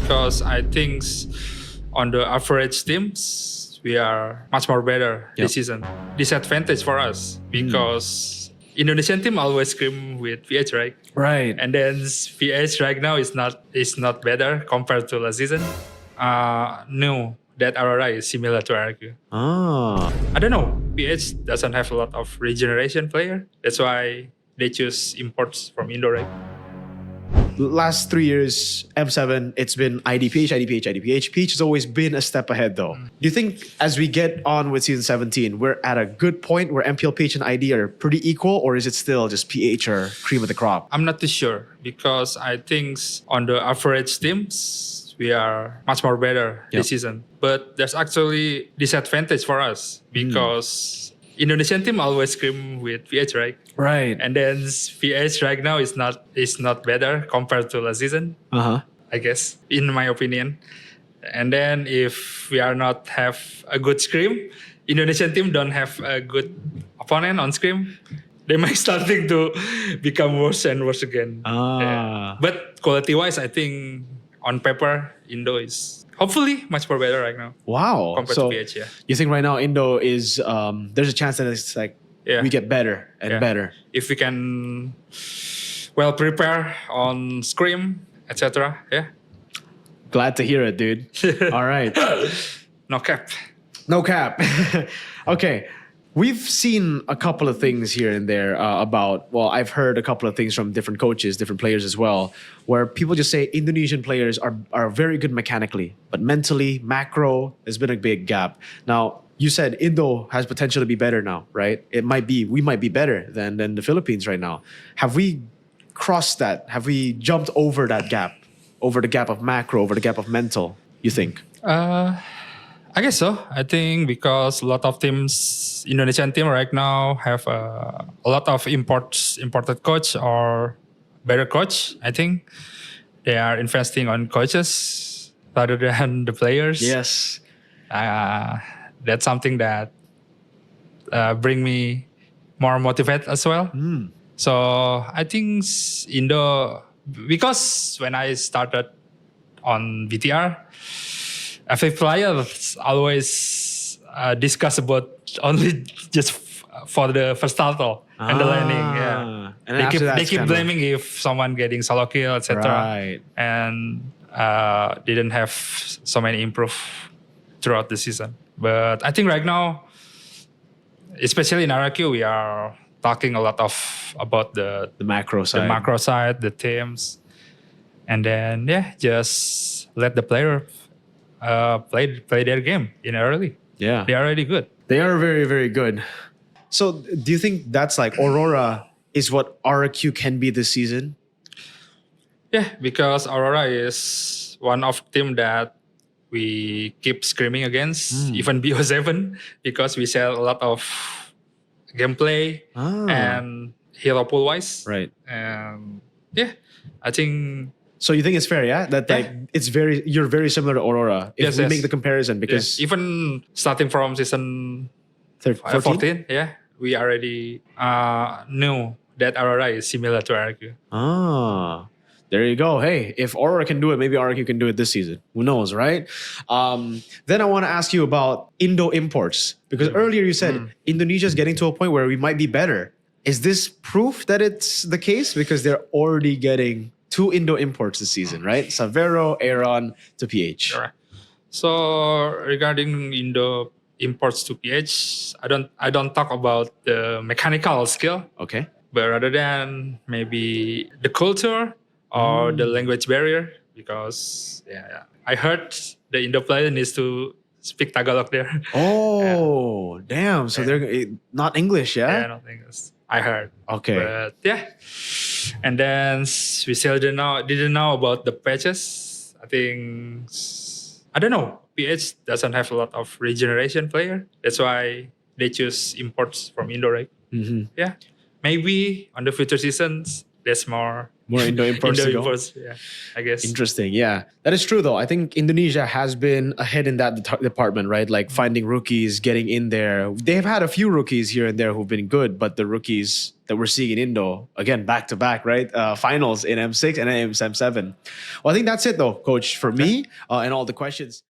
because I think on the average teams, we are much more better this season. Disadvantage for us because Indonesian team always scrim with VH, right? Right. And then VH right now is not better compared to last season. No, that RRI is similar to RRQ. I don't know. VH doesn't have a lot of regeneration player. That's why they choose imports from Indo, right? Last 3 years, M7, it's been IDPH, IDPH, IDPH. PH has always been a step ahead though. Do you think as we get on with season 17, we're at a good point where MPL, PH, and ID are pretty equal, or is it still just PH or cream of the crop? I'm not too sure because I think on the average teams, we are much more better this season. But there's actually disadvantage for us because Indonesian team always scrim with VH, right? Right. And then VH right now is not better compared to last season. I guess, in my opinion. And then if we are not have a good scrim, Indonesian team don't have a good opponent on scrim, they might starting to become worse and worse again. Yeah. But quality-wise, I think on paper, Indo is hopefully much more better right now. Wow. Compared to PH, You think right now Indo is, there's a chance that it's like, we get better and better. If we can well prepare on scrim, etc. Yeah. Glad to hear it, dude. All right. No cap. No cap. Okay. We've seen a couple of things here and there about, well, I've heard a couple of things from different coaches, different players as well, where people just say Indonesian players are very good mechanically, but mentally, macro, there's been a big gap. Now, you said Indo has potential to be better now, right? We might be better than the Philippines right now. Have we crossed that? Have we jumped over that gap? Over the gap of macro, over the gap of mental, you think? I guess so. I think because a lot of teams, Indonesian team right now have a lot of imported coach or better coach. I think they are investing on coaches rather than the players. Yes. That's something that bring me more motivated as well. So I think Indo, because when I started on VTR, every player always discuss about only just for the first title and the landing. Yeah, and they keep blaming if someone getting solo kill, etc. Right. And didn't have so many improve throughout the season. But I think right now, especially in RRQ, we are talking a lot about the macro side, the teams, and then just let the player play their game in early. Yeah, they are already good. They are very, very good. So, do you think that's like Aurora is what RRQ can be this season? Yeah, because Aurora is one of team that we keep screaming against, even BO7, because we sell a lot of gameplay and hero pool wise. Right. And yeah, I think. So you think it's fair, yeah? That like you're very similar to Aurora if we make the comparison because even starting from season 14, we already knew that Aurora is similar to RRQ. There you go. Hey, if Aurora can do it, maybe RRQ can do it this season. Who knows, right? Then I want to ask you about Indo imports. Because earlier you said Indonesia is getting to a point where we might be better. Is this proof that it's the case? Because they're already getting 2 Indo imports this season, right? Savero, Aaron to PH. Sure. So regarding Indo imports to PH, I don't talk about the mechanical skill. Okay. But rather than maybe the culture or the language barrier, because I heard the Indo player needs to speak Tagalog there. Oh, damn! So they're not English, yeah? Yeah, not English. I heard. Okay. But and then we still didn't know about the patches. I think I don't know. PH doesn't have a lot of regeneration player. That's why they choose imports from Indo, right? Yeah. Maybe on the future seasons, there's more More Indo imports Indo to go. imports, yeah, I guess. Interesting. Yeah, that is true though. I think Indonesia has been ahead in that department, right? Like finding rookies, getting in there. They've had a few rookies here and there who've been good, but the rookies that we're seeing in Indo, again, back to back, right? Finals in M6 and M7. Well, I think that's it though, Coach, for me and all the questions.